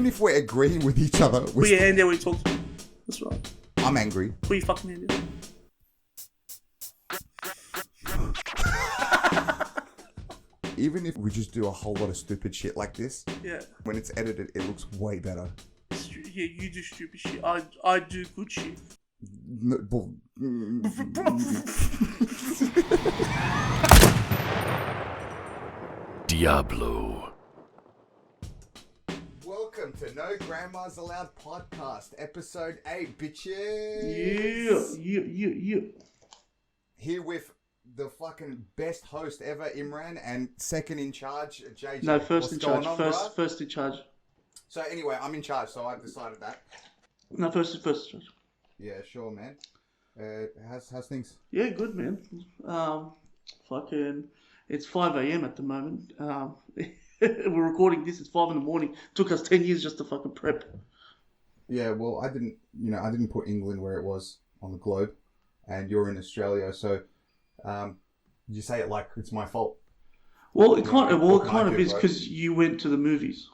even if we're agreeing with each other, Put your hand there when you talk to me. That's right. I'm angry. Put your fucking hand there. Even if we just do a whole lot of stupid shit like this, Yeah. when it's edited, it looks way better. Yeah, you do stupid shit. I do good shit. Diablo. Welcome to No Grandmas Allowed Podcast, episode 8, bitches. Yeah. Here with the fucking best host ever, Imran, and second in charge, JJ. No, first What's in going charge. on, First in charge. So anyway, I'm in charge, so I've decided that. No, first in charge. Yeah, sure, man. How's things? Yeah, good, man. Fucking, it's 5 a.m. at the moment. We're recording this. It's 5 in the morning. Took us 10 years just to fucking prep. Yeah, well, I didn't put England where it was on the globe, and you're in Australia, so you say it like it's my fault. Well, it kind of is right? because you went to the movies,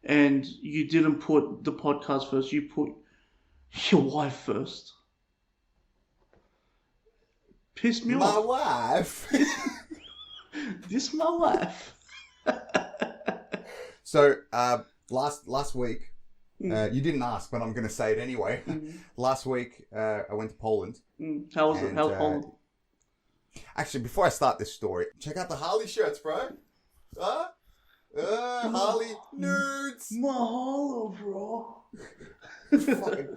and you didn't put the podcast first. You put your wife first. Pissed me My off. wife. This my wife. So last week, you didn't ask, but I'm going to say it anyway. Last week, I went to Poland. How was it? How was Poland? Actually, before I start this story, check out the Harley shirts, bro. Harley nudes. Mahalo, bro. Fucking,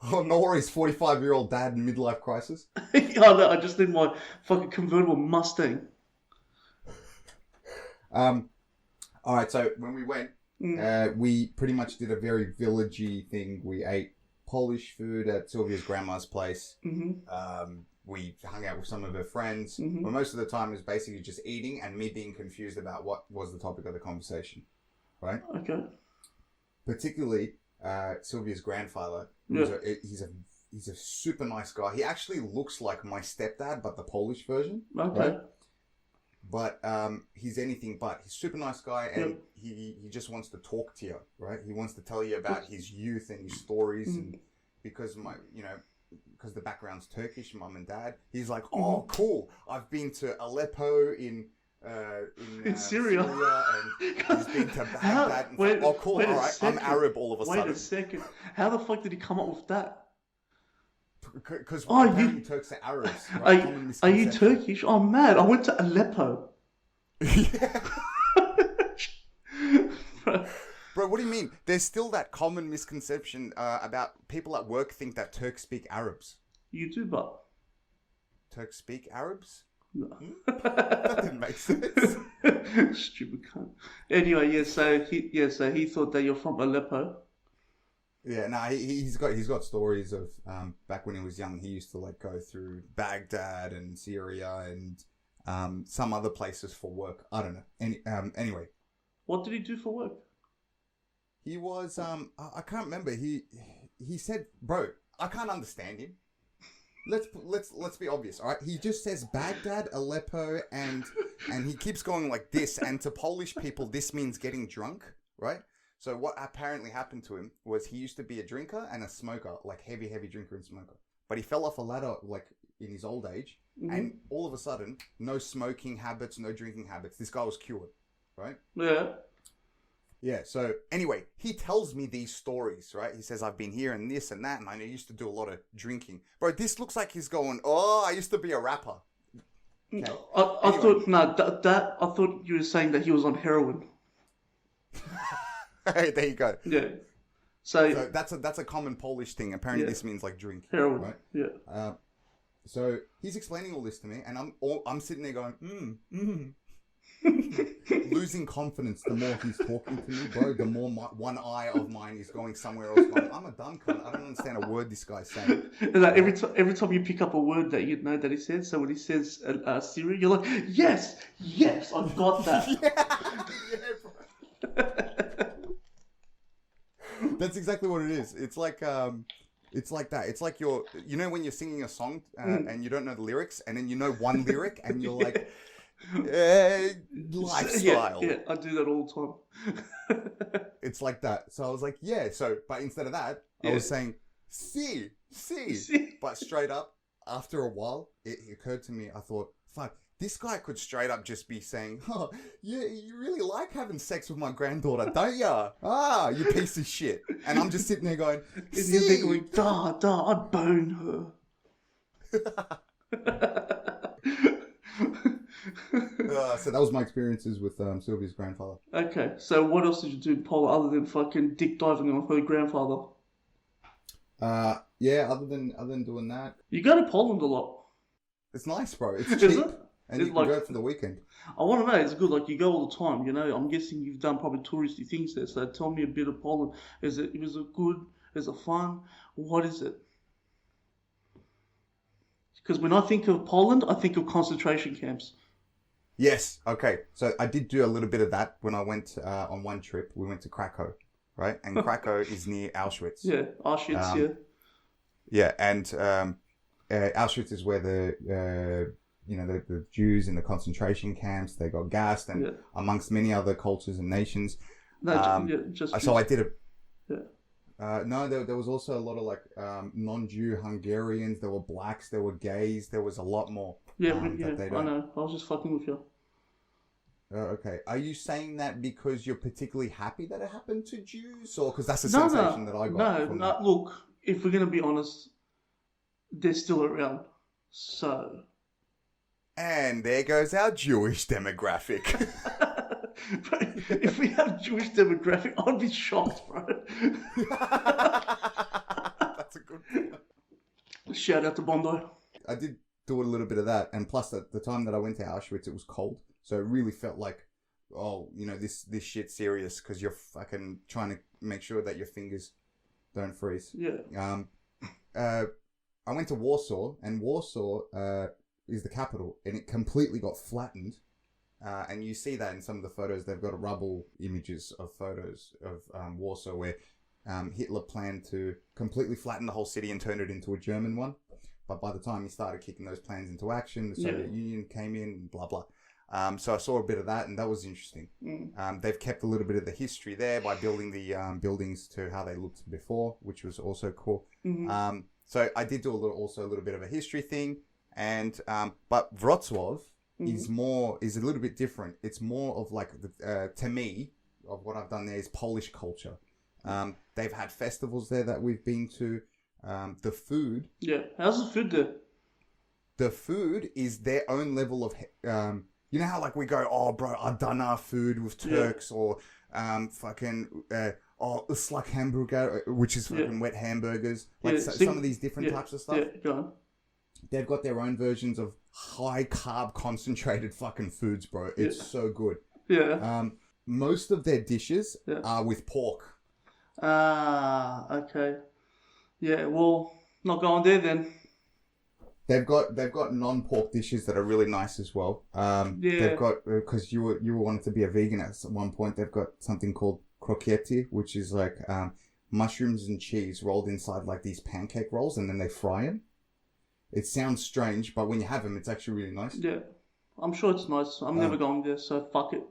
Nori's 45-year-old dad in midlife crisis. No, I just did my fucking convertible Mustang. All right, so when we went, we pretty much did a very villagey thing. We ate Polish food at Sylvia's grandma's place. We hung out with some of her friends. But most of the time it was basically just eating and me being confused about what was the topic of the conversation, right? Okay. Particularly Sylvia's grandfather. He's a super nice guy. He actually looks like my stepdad, but the Polish version. Okay. Right? But he's anything but. He's a super nice guy, and he just wants to talk to you, right? He wants to tell you about his youth and his stories, and because because the background's Turkish, mum and dad. He's like, oh, cool. I've been to Aleppo in Syria, and he's been to Baghdad. Oh, cool. All right, I'm Arab all of a sudden. Wait a second. How the fuck did he come up with that? Because apparently Turks are Arabs. Right? Are you Turkish? Oh, man, I went to Aleppo. Yeah. Bro, what do you mean? There's still that common misconception about people at work think that Turks speak Arabs. You do, but... Turks speak Arabs? No. That didn't make sense. Stupid cunt. Anyway, so he thought that you're from Aleppo. Yeah, no, he's got stories of back when he was young. He used to go through Baghdad and Syria and some other places for work. I don't know. Anyway, what did he do for work? He was I can't remember. He said, bro, I can't understand him. Let's be obvious, all right? He just says Baghdad, Aleppo, and he keeps going like this. And to Polish people, this means getting drunk, right? So what apparently happened to him was he used to be a drinker and a smoker, heavy drinker and smoker. But he fell off a ladder in his old age, and all of a sudden, no smoking habits, no drinking habits. This guy was cured, right? Yeah. Yeah, so anyway, he tells me these stories, right? He says, I've been here and this and that, and I used to do a lot of drinking. Bro, this looks like he's going, I used to be a rapper. Okay. I thought you were saying that he was on heroin. Hey, there you go. Yeah. So that's a common Polish thing. Apparently this means drink. Heroin, right? Yeah. So he's explaining all this to me, and I'm sitting there going, losing confidence the more he's talking to me, bro. The more one eye of mine is going somewhere else. Going, I'm a dumb cunt. I don't understand a word this guy's saying. Every time you pick up a word that you know that he says, so when he says Siri, you're like, yes, I've got that. yeah, bro. That's exactly what it is. It's like that. It's like when you're singing a song and you don't know the lyrics, and then you know one lyric, and you're like, lifestyle. Yeah, I do that all the time. It's like that. So I was like, yeah. So, but instead of that, I Yeah. was saying, see. See? But straight up, after a while, it occurred to me, I thought, fuck, this guy could straight up just be saying, oh, you really like having sex with my granddaughter, don't ya? Ah, you piece of shit. And I'm just sitting there going, And you're going, I'd bone her. so that was my experiences with Sylvia's grandfather. Okay, so what else did you do, Paul, other than fucking dick diving on her grandfather? Yeah, other than doing that, You go to Poland a lot. it's nice, bro. It's Is cheap, it? and It's you can like- go for the weekend. I want to know, it's good, like you go all the time, you know? I'm guessing you've done probably touristy things there, so tell me a bit of Poland. Was it good? Is it fun? What is it? Because when I think of Poland, I think of concentration camps. Yes. Okay. So I did do a little bit of that when I went on one trip. We went to Krakow, right? And Krakow is near Auschwitz. Yeah, Auschwitz, yeah. Yeah, and Auschwitz is where the Jews in the concentration camps, they got gassed, and Yeah. amongst many other cultures and nations. No, just So I did a. Yeah. No, there was also a lot of like non-Jew Hungarians. There were blacks. There were gays. There was a lot more. Yeah, that they I don't. know. I was just fucking with you. Okay. Are you saying that because you're particularly happy that it happened to Jews, or because that's the No, sensation that I got? no, from no. Look, if we're gonna be honest, they're still around. So. And there goes our Jewish demographic. Bro, if we have Jewish demographic, I'd be shocked, bro. That's a good point. Shout out to Bondi. I did do a little bit of that, and plus at the time that I went to Auschwitz, it was cold, so it really felt like, oh, this shit's serious because you're fucking trying to make sure that your fingers don't freeze. Yeah. I went to Warsaw, and Warsaw is the capital, and it completely got flattened. And you see that in some of the photos. They've got rubble images of photos of Warsaw where Hitler planned to completely flatten the whole city and turn it into a German one. But by the time he started kicking those plans into action, the Soviet Union came in, blah, blah. So I saw a bit of that, and that was interesting. They've kept a little bit of the history there by building the buildings to how they looked before, which was also cool. Mm-hmm. So I did do a little bit of a history thing, and but Wrocław is a little bit different. It's more of like to me, of what I've done there is Polish culture. They've had festivals there that we've been to. The food. Yeah. How's the food there? The food is their own level of. You know how like we go, oh bro, Adana food with Turks, or fucking Islak hamburger, which is fucking wet hamburgers. Like some of these different types of stuff. Yeah, go on. They've got their own versions of high carb concentrated fucking foods, bro. It's so good. Yeah. Most of their dishes are with pork. Ah, okay. Yeah, well, not going there then. They've got non-pork dishes that are really nice as well. They've got, because you were wanting to be a vegan at one point. They've got something called croquetti, which is like mushrooms and cheese rolled inside like these pancake rolls, and then they fry them. It sounds strange, but when you have them, it's actually really nice. Yeah, I'm sure it's nice. I'm never going there, so fuck it.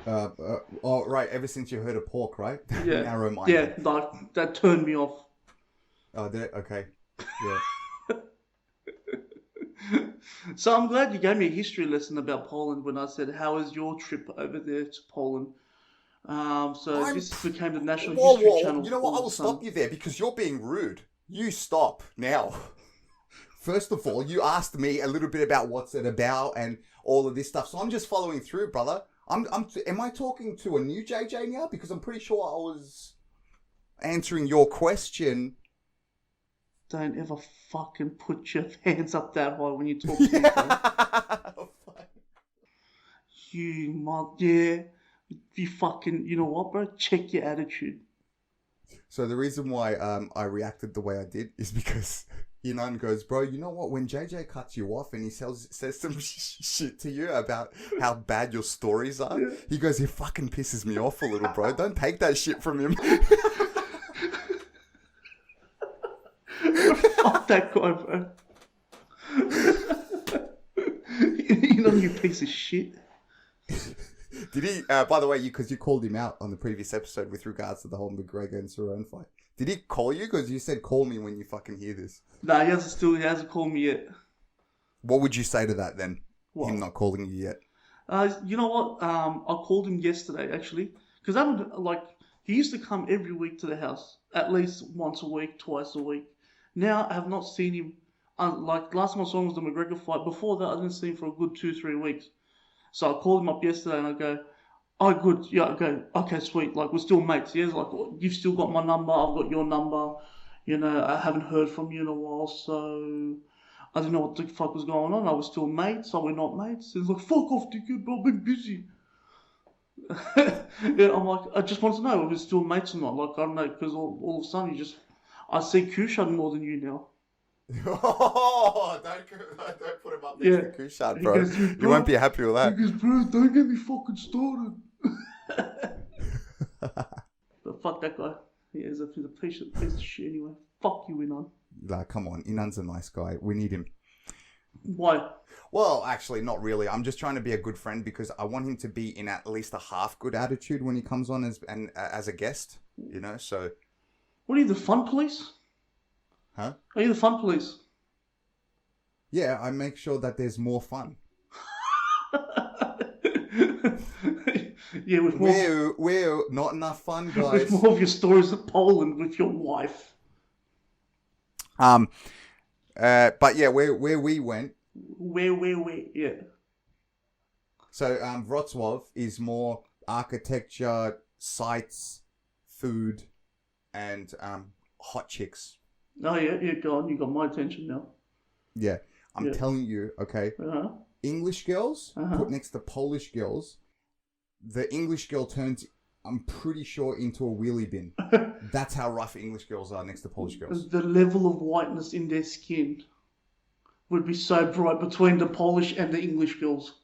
Right. Ever since you heard of pork, right? Yeah. Narrow-minded. Yeah, that turned me off. Oh, did it? Okay. Yeah. So I'm glad you gave me a history lesson about Poland when I said, "How was your trip over there to Poland?" This became the National History Channel. You know what? I will Sun. stop you there because you're being rude. You stop now. First of all, you asked me a little bit about what's it about and all of this stuff, so I'm just following through, brother. Am I talking to a new JJ now? Because I'm pretty sure I was answering your question. Don't ever fucking put your hands up that high when you talk to people. You fucking, you know what, bro? Check your attitude. So the reason why I reacted the way I did is because Imran goes, bro, you know what? When JJ cuts you off and he says some shit to you about how bad your stories are, he goes, he fucking pisses me off a little, bro. Don't take that shit from him. Fuck that guy, bro. You Inan, you piece of shit. Did he, by the way, because you called him out on the previous episode with regards to the whole McGregor and Cerrone fight. Did he call you? Because you said call me when you fucking hear this. Nah, he hasn't called me yet. What would you say to that then? What? Him not calling you yet? You know what? I called him yesterday, actually. Because he used to come every week to the house. At least once a week, twice a week. Now, I have not seen him. Last time I saw him was the McGregor fight. Before that, I didn't see him for a good 2-3 weeks. So I called him up yesterday and I go, oh, good. Yeah, I go, okay, sweet. Like, we're still mates. Yeah, like, you've still got my number. I've got your number. You know, I haven't heard from you in a while, so I didn't know what the fuck was going on. I was still mates. Are we not mates? He's like, fuck off, dickhead, bro. I've been busy. Yeah, I'm like, I just want to know if we're still mates or not. Like, I don't know, because all of a sudden I see Kushan more than you now. Oh, don't put him up next to Kushan, bro. Goes, you won't be happy with that. He goes, bro, don't get me fucking started. But fuck that guy. He's a piece of shit anyway. Fuck you, Inan. Like, come on. Inan's a nice guy. We need him. Why? Well, actually, not really. I'm just trying to be a good friend because I want him to be in at least a half good attitude when he comes on as a guest. You know, so... What are you, the fun police? Huh? Are you the fun police? Yeah, I make sure that there's more fun. Yeah, with more... We're not enough fun, guys. With more of your stories of Poland with your wife. But yeah, where we went... Where, yeah. So, Wrocław is more architecture, sites, food, and hot chicks. Oh, yeah, go on. You got my attention now. Yeah, I'm telling you, okay. Uh-huh. English girls put next to Polish girls. The English girl turns, I'm pretty sure, into a wheelie bin. That's how rough English girls are next to Polish girls. The level of whiteness in their skin would be so bright between the Polish and the English girls.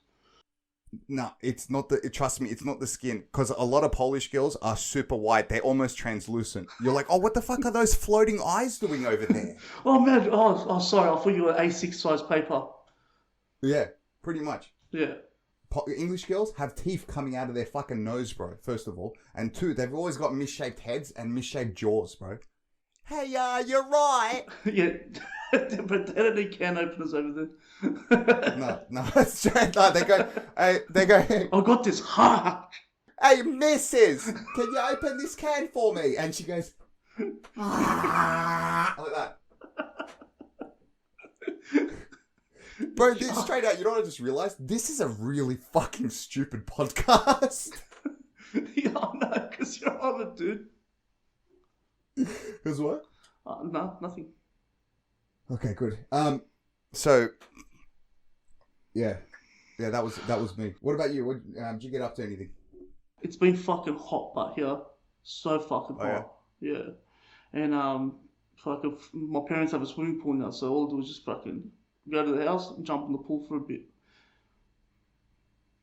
No, it's not trust me, it's not the skin. Because a lot of Polish girls are super white. They're almost translucent. You're like, oh, what the fuck are those floating eyes doing over there? Oh, man. Oh, sorry. I thought you were A6 size paper. Yeah, pretty much. Yeah. English girls have teeth coming out of their fucking nose, bro, first of all. And two, they've always got misshaped heads and misshaped jaws, bro. Hey, you're right. Yeah. But they don't need can openers over there. No, it's straight. No, they go. I got this. Ha! Hey, missus, can you open this can for me? And she goes, like that. Bro, this, straight out, you know what I just realized? This is a really fucking stupid podcast. Yeah, I know, because you're on it, dude. Because what? No, nothing. Okay, good. So, yeah, that was me. What about you? Did you get up to anything? It's been fucking hot, but here, so fucking hot. Yeah. And fucking, my parents have a swimming pool now, so all I do is just fucking go to the house and jump in the pool for a bit.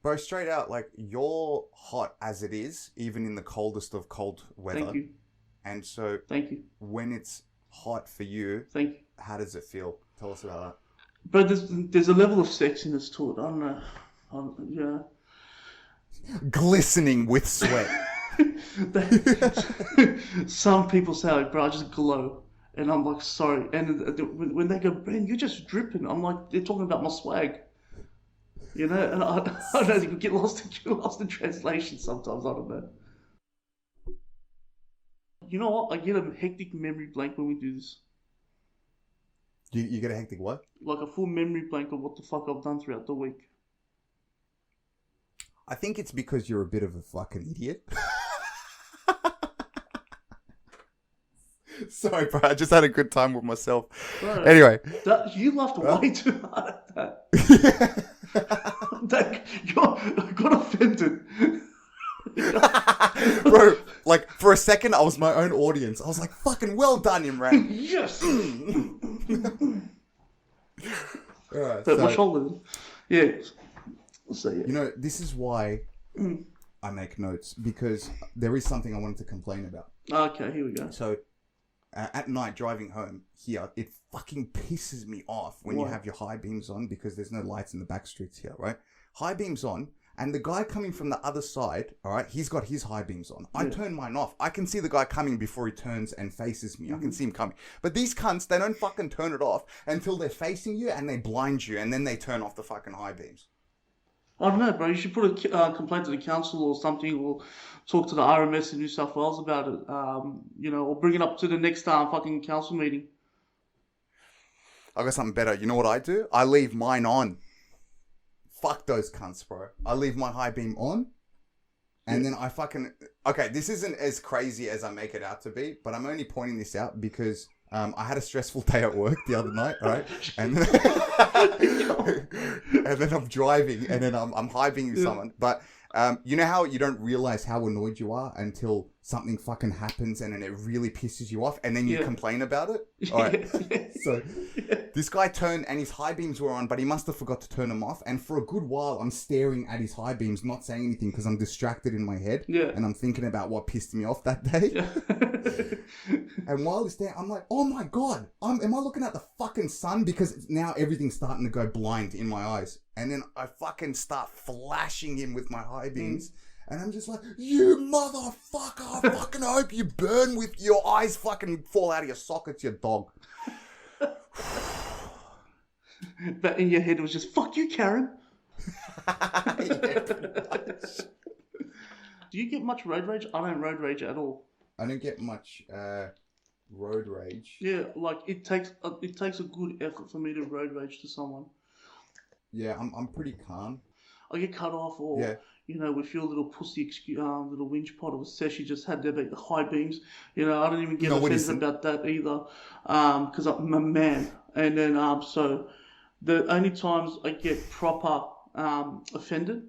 Bro, straight out, like, you're hot as it is, even in the coldest of cold weather. Thank you. And so, thank you. When it's hot for you, thank you. How does it feel? Tell us about that. But there's a level of sexiness to it. I don't know. Yeah. Glistening with sweat. Some people say, like, bro, I just glow. And I'm like, sorry. And when they go, man, you're just dripping. I'm like, they're talking about my swag. You know? And I don't know, you get lost in translation sometimes. I don't know. You know what? I get a hectic memory blank when we do this. You get a hectic what? Like a full memory blank of what the fuck I've done throughout the week. I think it's because you're a bit of a fucking idiot. Sorry, bro. I just had a good time with myself. Bro, anyway. You laughed way too hard at that. I got offended. Bro, like, for a second, I was my own audience. I was like, fucking well done, Imran. Yes! Alright, so my shoulder. Yeah. So, yeah. You know, this is why I make notes, because there is something I wanted to complain about. Okay, here we go. So, at night driving home here, it fucking pisses me off when you Why? have your high beams on because there's no lights in the back streets here, right? High beams on, and the guy coming from the other side, all right, he's got his high beams on. I turn mine off. I can see the guy coming before he turns and faces me. I can see him coming. But these cunts, they don't fucking turn it off until they're facing you and they blind you and then they turn off the fucking high beams. I don't know, bro. You should put a complaint to the council or something, or talk to the RMS in New South Wales about it. Or bring it up to the next fucking council meeting. I got something better. You know what I do? I leave mine on. Fuck those cunts, bro. I leave my high beam on. And then I fucking... Okay, this isn't as crazy as I make it out to be, but I'm only pointing this out because I had a stressful day at work the other night, right? And then, and then I'm driving and then I'm high beaming someone. But you know how you don't realize how annoyed you are until something fucking happens and then it really pisses you off and then you complain about it? All right. So this guy turned and his high beams were on, but he must have forgot to turn them off. And for a good while, I'm staring at his high beams, not saying anything because I'm distracted in my head. Yeah. And I'm thinking about what pissed me off that day. Yeah. And while it's there, I'm like, oh my God, am I looking at the fucking sun? Because now everything's starting to go blind in my eyes. And then I fucking start flashing him with my high beams. And I'm just like, you motherfucker, I fucking hope you burn with your eyes fucking fall out of your sockets, you dog. But in your head it was just, fuck you, Karen. Do you get much road rage? I don't road rage at all. I don't get much road rage. Yeah, like it takes a good effort for me to road rage to someone. Yeah, I'm pretty calm. I get cut off, or with your little pussy little whinge pot, or says she just had their high beams. I don't even get offended about that either, because I'm a man. And then so the only times I get proper offended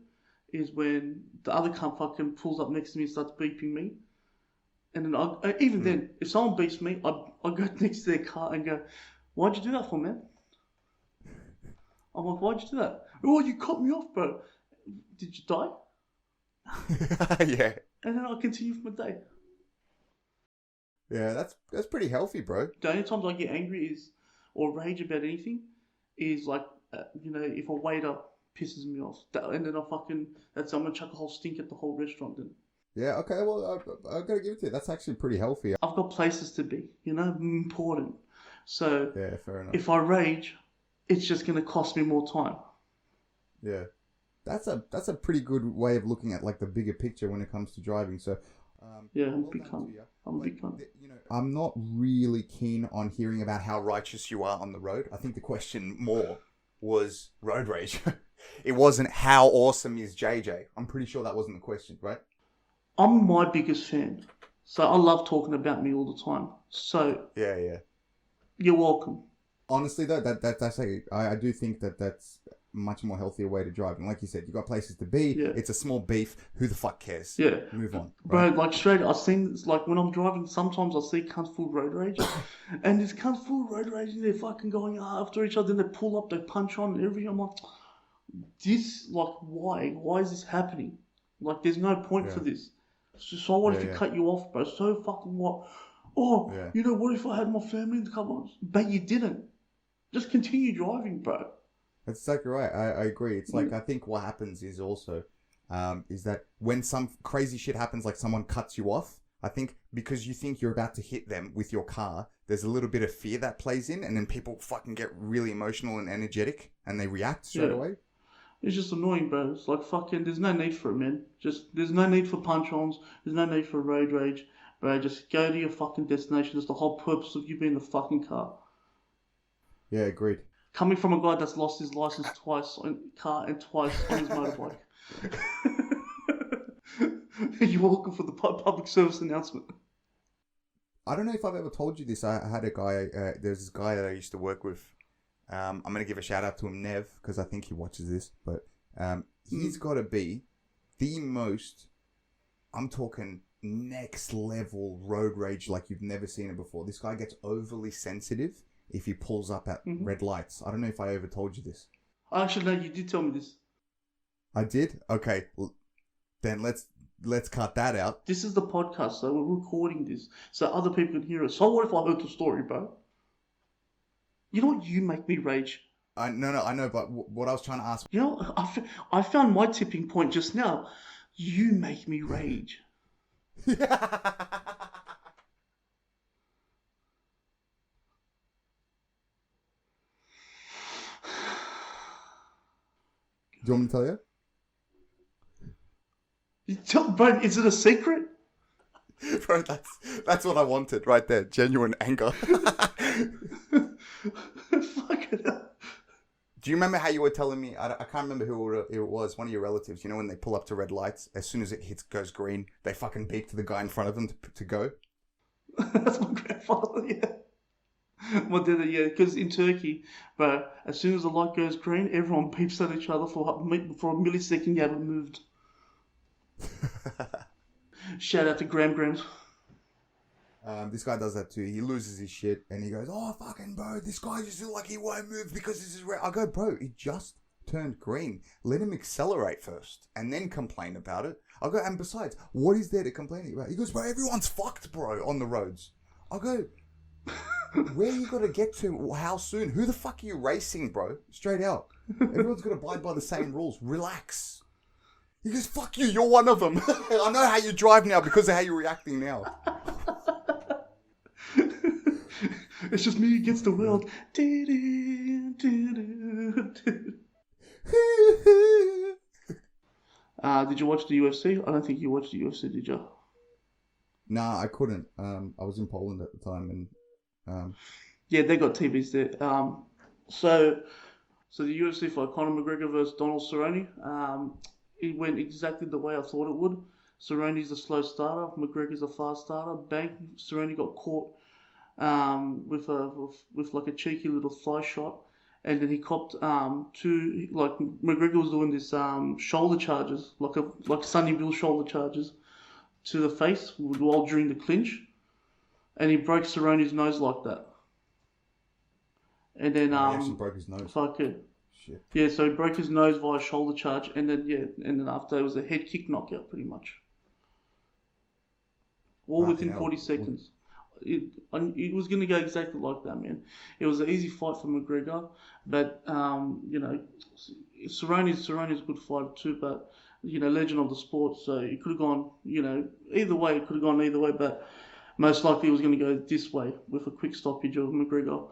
is when the other cunt fucking pulls up next to me and starts beeping me. And then then, if someone beeps me, I go next to their car and go, "Why'd you do that for, man?" I'm like, "Why'd you do that?" "Oh, you cut me off, bro." "Did you die?" Yeah. And then I continue for my day. Yeah, that's pretty healthy, bro. The only times I get angry or rage about anything is like, if a waiter pisses me off, and then I'm gonna chuck a whole stink at the whole restaurant then. Yeah, okay, well, I've got to give it to you. That's actually pretty healthy. I've got places to be, important. So yeah, fair enough. If I rage, it's just going to cost me more time. Yeah. That's a pretty good way of looking at like the bigger picture when it comes to driving. So I'm a big cunt. I'm not really keen on hearing about how righteous you are on the road. I think the question more was road rage. It wasn't how awesome is JJ. I'm pretty sure that wasn't the question, right? I'm my biggest fan. So I love talking about me all the time. So yeah. You're welcome. Honestly though, that's I do think that's much more healthier way to drive. And like you said, you got places to be. Yeah. It's a small beef. Who the fuck cares? Yeah. Move on. Right? Bro, like straight, I've seen, like when I'm driving, sometimes I see cunts full road rage. And there's cunts full road rage and they're fucking going after each other. Then they pull up, they punch on and everything. I'm like, why? Why is this happening? Like, there's no point for this. So I wanted to cut you off, bro. So fucking what? Oh, what if I had my family in the car? But you didn't. Just continue driving, bro. That's exactly right. I agree. It's like, I think what happens is also, is that when some crazy shit happens, like someone cuts you off, I think because you think you're about to hit them with your car, there's a little bit of fear that plays in, and then people fucking get really emotional and energetic, and they react straight away. It's just annoying, bro. It's like fucking, there's no need for it, man. There's no need for punch-ons. There's no need for road rage. Bro, just go to your fucking destination. That's the whole purpose of you being in the fucking car. Yeah, agreed. Coming from a guy that's lost his license twice on car and twice on his motorbike. You're welcome for the public service announcement. I don't know if I've ever told you this. I had a guy, there's this guy that I used to work with. I'm going to give a shout out to him, Nev, because I think he watches this. But he's got to be the most, I'm talking next level road rage like you've never seen it before. This guy gets overly sensitive if he pulls up at red lights. I don't know if I ever told you this. Actually, no, you did tell me this. I did? Okay. Then let's let's cut that out. This is the podcast, so we're recording this so other people can hear us. So what if I heard the story, bro? You know what? You make me rage. No, I know, but what I was trying to ask. You know, I found my tipping point just now. You make me rage. Do you want me to tell you? Bro, is it a secret? Bro, that's what I wanted right there. Genuine anger. Fuck it up. Do you remember how you were telling me? I can't remember who it was. One of your relatives. You know when they pull up to red lights, as soon as it goes green, they fucking beep to the guy in front of them to go. That's my grandfather. Yeah. My dad, yeah, because in Turkey, bro, as soon as the light goes green, everyone beeps at each other for a millisecond. You haven't moved. Shout out to Grams. This guy does that too. He loses his shit and he goes, "Oh fucking bro, this guy just feel like he won't move because this is red." I go, "Bro, it just turned green. Let him accelerate first and then complain about it." I go, "And besides, what is there to complain about?" He goes, "Bro, everyone's fucked, bro, on the roads." I go, "Where you gotta get to? How soon? Who the fuck are you racing, bro? Straight out. Everyone's gotta abide by the same rules. Relax." He goes, "Fuck you, you're one of them." I know how you drive now because of how you're reacting now. It's just me against the world. Did you watch the UFC? I don't think you watched the UFC, did you? Nah, I couldn't. I was in Poland at the time, and yeah, they got TVs there. So the UFC fight, Conor McGregor versus Donald Cerrone. It went exactly the way I thought it would. Cerrone's a slow starter. McGregor's a fast starter. Bang! Cerrone got caught with like a cheeky little thigh shot, and then he copped two, like McGregor was doing this shoulder charges, like Sonny Bill shoulder charges to the face while during the clinch, and he broke Cerrone's nose like that. And then he actually broke his nose. Fuck it. Shit. Yeah, so he broke his nose via shoulder charge, and then after it was a head kick knockout, pretty much. All within 40 seconds. It was going to go exactly like that, man. It was an easy fight for McGregor, but you know, Cerrone's a good fighter too, but you know, legend of the sport, so it could have gone, you know, either way. It could have gone either way, but most likely it was going to go this way with a quick stoppage of McGregor.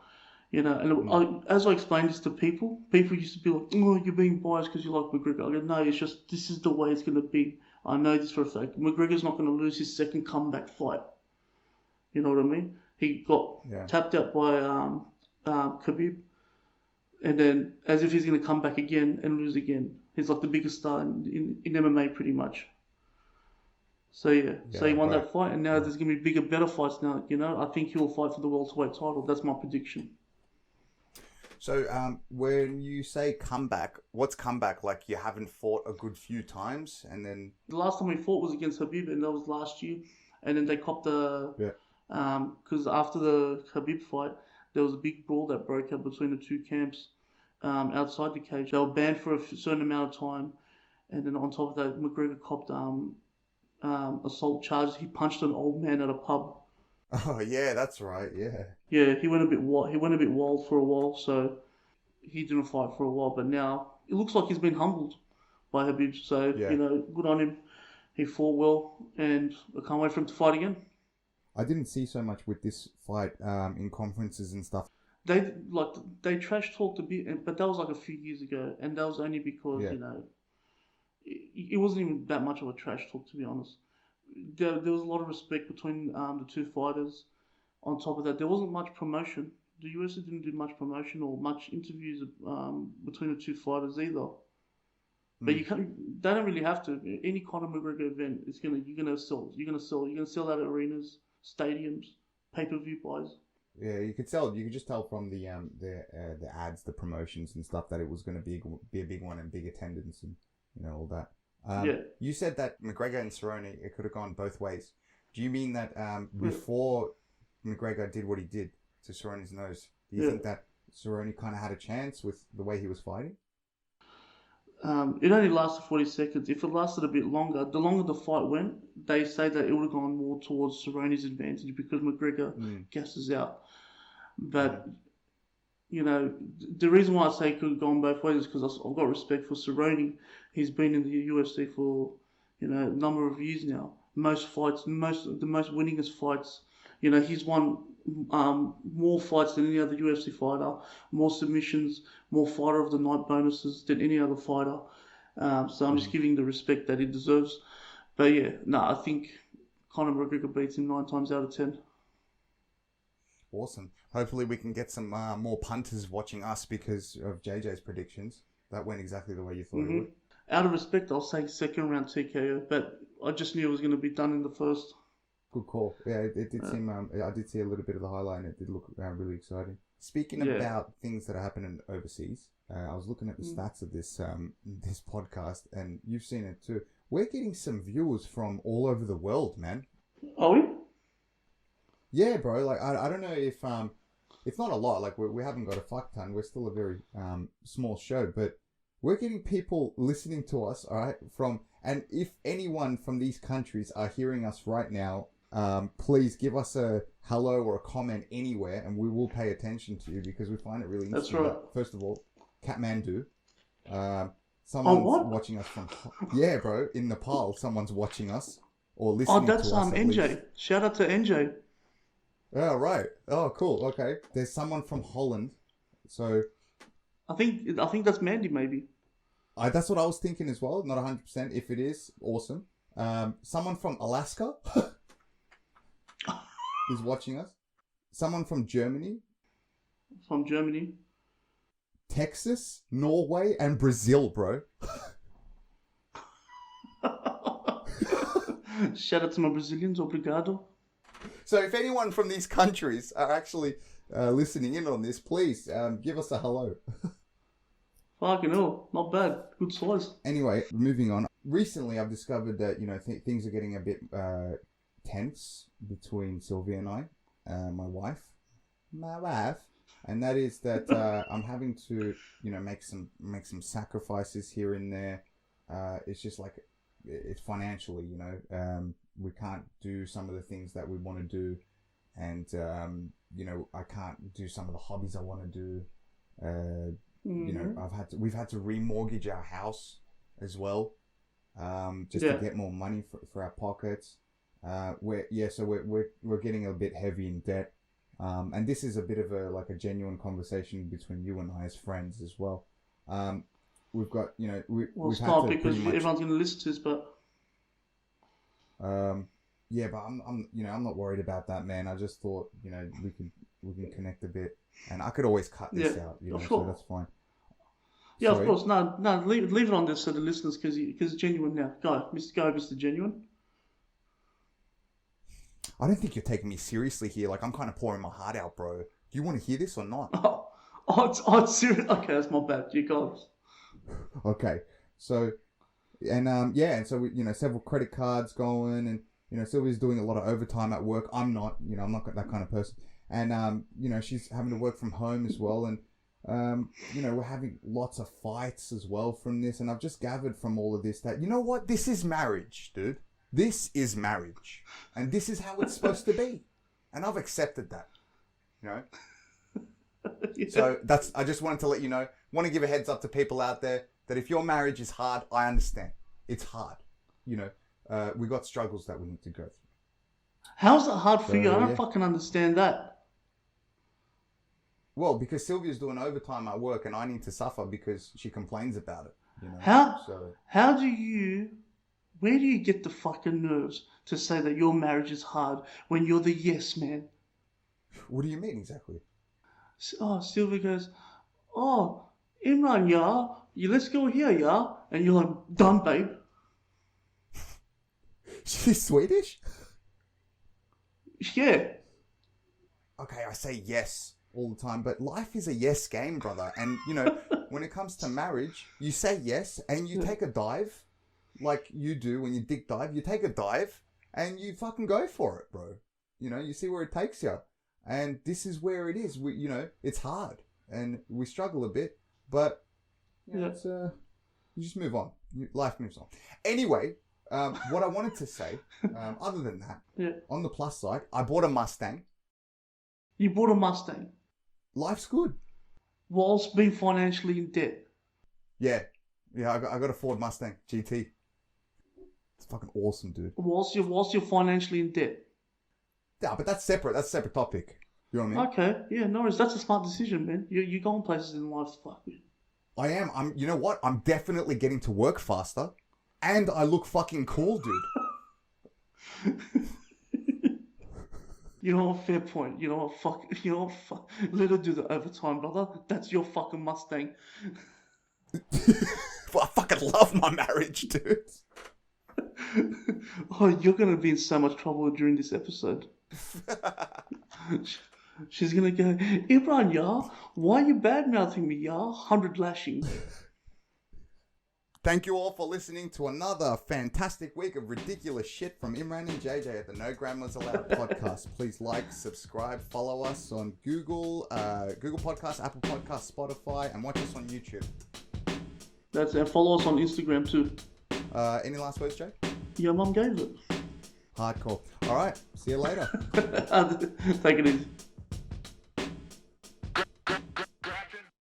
You know, and as I explained this to people used to be like, "Oh, you're being biased because you like McGregor." I go, "No, it's just this is the way it's going to be. I know this for a fact. McGregor's not going to lose his second comeback fight." You know what I mean? He got tapped out by Khabib, and then as if he's going to come back again and lose again. He's like the biggest star in MMA pretty much. So so he won that fight, and now there's going to be bigger, better fights now. You know, I think he will fight for the welterweight title. That's my prediction. So when you say comeback, what's comeback? Like you haven't fought a good few times, and then the last time we fought was against Khabib, and that was last year. And then they copped because after the Khabib fight, there was a big brawl that broke out between the two camps outside the cage. They were banned for a certain amount of time, and then on top of that, McGregor copped assault charges. He punched an old man at a pub. Oh yeah, that's right. Yeah. Yeah, he went a bit wild. He went a bit wild for a while, so he didn't fight for a while. But now it looks like he's been humbled by Khabib. So you know, good on him. He fought well, and I can't wait for him to fight again. I didn't see so much with this fight in conferences and stuff. They trash talked a bit, but that was like a few years ago, and that was only because you know it wasn't even that much of a trash talk, to be honest. There was a lot of respect between the two fighters. On top of that, there wasn't much promotion. The UFC didn't do much promotion or much interviews between the two fighters either. But you can't. They don't really have to. Any Conor McGregor event, you're gonna sell out arenas, stadiums, pay-per-view buys. Yeah, you could just tell from the ads, the promotions and stuff that it was going to be a big one and big attendance and all that. You said that McGregor and Cerrone, it could have gone both ways. Do you mean that before McGregor did what he did to Cerrone's nose, do you think that Cerrone kind of had a chance with the way he was fighting? it only lasted 40 seconds. If it lasted a bit longer, the longer the fight went, they say that it would have gone more towards Cerrone's advantage because McGregor Mm. gasses out. Mm. But, the reason why I say it could have gone both ways is because I've got respect for Cerrone. He's been in the UFC for, a number of years now. Most fights, the most winningest fights. He's won more fights than any other UFC fighter, more submissions, more fighter of the night bonuses than any other fighter. So I'm just Mm. giving the respect that he deserves. But yeah, no, I think Conor McGregor beats him 9 times out of 10. Awesome. Hopefully we can get some more punters watching us because of JJ's predictions. That went exactly the way you thought it would. Out of respect, I'll say second round TKO, but I just knew it was going to be done in the first. Good call. Yeah, it did seem. I did see a little bit of the highlight, and it did look really exciting. Speaking Yeah. about things that are happening overseas, I was looking at the stats of this this podcast, and you've seen it too. We're getting some viewers from all over the world, man. Are we? Yeah, bro. Like I don't know if it's not a lot. Like we haven't got a fuck ton. We're still a very small show, but we're getting people listening to us. All right, and if anyone from these countries are hearing us right now, please give us a hello or a comment anywhere, and we will pay attention to you because we find it really interesting. That's right. First of all, Kathmandu. Someone's what? watching us from yeah, bro. In Nepal, someone's watching us or listening Oh, that's to us. At NJ. least. Shout out to NJ. Oh, right. Oh, cool. Okay. There's someone from Holland. So I think that's Mandy maybe. that's what I was thinking as well. Not 100%. If it is, awesome. Someone from Alaska is watching us. Someone from Germany, From Germany. Texas, Norway, and Brazil, bro. Shout out to my Brazilians, obrigado. So if anyone from these countries are actually listening in on this, please give us a hello. Fucking hell, not bad. Good size. Anyway, moving on. Recently, I've discovered that things are getting a bit tense between Sylvia and I, my wife, and that is that I'm having to make some sacrifices here and there. It's just like it's financially, we can't do some of the things that we want to do, and I can't do some of the hobbies I want to do. We've had to remortgage our house as well, just to get more money for our pockets. We're getting a bit heavy in debt, and this is a bit of a genuine conversation between you and I as friends as well. We've got we've it's had not to because pretty much, everyone's going to listen to this, but yeah, but I'm not worried about that, man. I just thought we can connect a bit, and I could always cut this out, sure. so that's fine. Yeah, Sorry? of course. No, leave it on this to the listeners because it's genuine now. Go, Mr. Genuine. I don't think you're taking me seriously here. Like I'm kind of pouring my heart out, bro. Do you want to hear this or not? It's serious. Okay, that's my bad. You guys. Okay, so and so we several credit cards going, and Sylvia's doing a lot of overtime at work. I'm not that kind of person, and she's having to work from home as well, and we're having lots of fights as well from this, and I've just gathered from all of this that what, this is marriage, dude. This is marriage, and this is how it's supposed to be, and I've accepted that. Yeah. So I just wanted to let you know. Want to give a heads up to people out there that if your marriage is hard, I understand. It's hard. We got struggles that we need to go through. How's it hard for you? I don't fucking understand that. Well, because Sylvia's doing overtime at work, and I need to suffer because she complains about it. Where do you get the fucking nerves to say that your marriage is hard when you're the yes man? What do you mean exactly? Oh, Sylvia goes, oh, Imran, yeah, let's go here, yeah, and you're like, done, babe. She's Swedish? Yeah. Okay, I say yes all the time, but life is a yes game, brother. And, when it comes to marriage, you say yes and you take a dive like you do when you dick dive. You take a dive and you fucking go for it, bro. You see where it takes you. And this is where it is. It's hard and we struggle a bit, but it's You just move on. Life moves on. Anyway, what I wanted to say, other than that, on the plus side, I bought a Mustang. You bought a Mustang Life's good. whilst being financially in debt. Yeah, I got a Ford Mustang GT. It's fucking awesome, dude. Whilst you're financially in debt. Yeah, but that's separate. That's a separate topic. You know what I mean? Okay, yeah, no worries. That's a smart decision, man. You go on places in life, fuck you. I am. You know what? I'm definitely getting to work faster, and I look fucking cool, dude. You know what? Fair point. You know what? Fuck. Let her do the overtime, brother. That's your fucking Mustang. Well, I fucking love my marriage, dude. Oh, you're gonna be in so much trouble during this episode. She's gonna go, Imran, yeah? Why are you bad mouthing me, yeah? 100 lashings. Thank you all for listening to another fantastic week of ridiculous shit from Imran and JJ at the No Grammars Allowed podcast. Please like, subscribe, follow us on Google Podcasts, Apple Podcasts, Spotify, and watch us on YouTube. That's it. Follow us on Instagram too. Any last words, Jay? Your mum gave it. Hardcore. All right. See you later. Take it easy.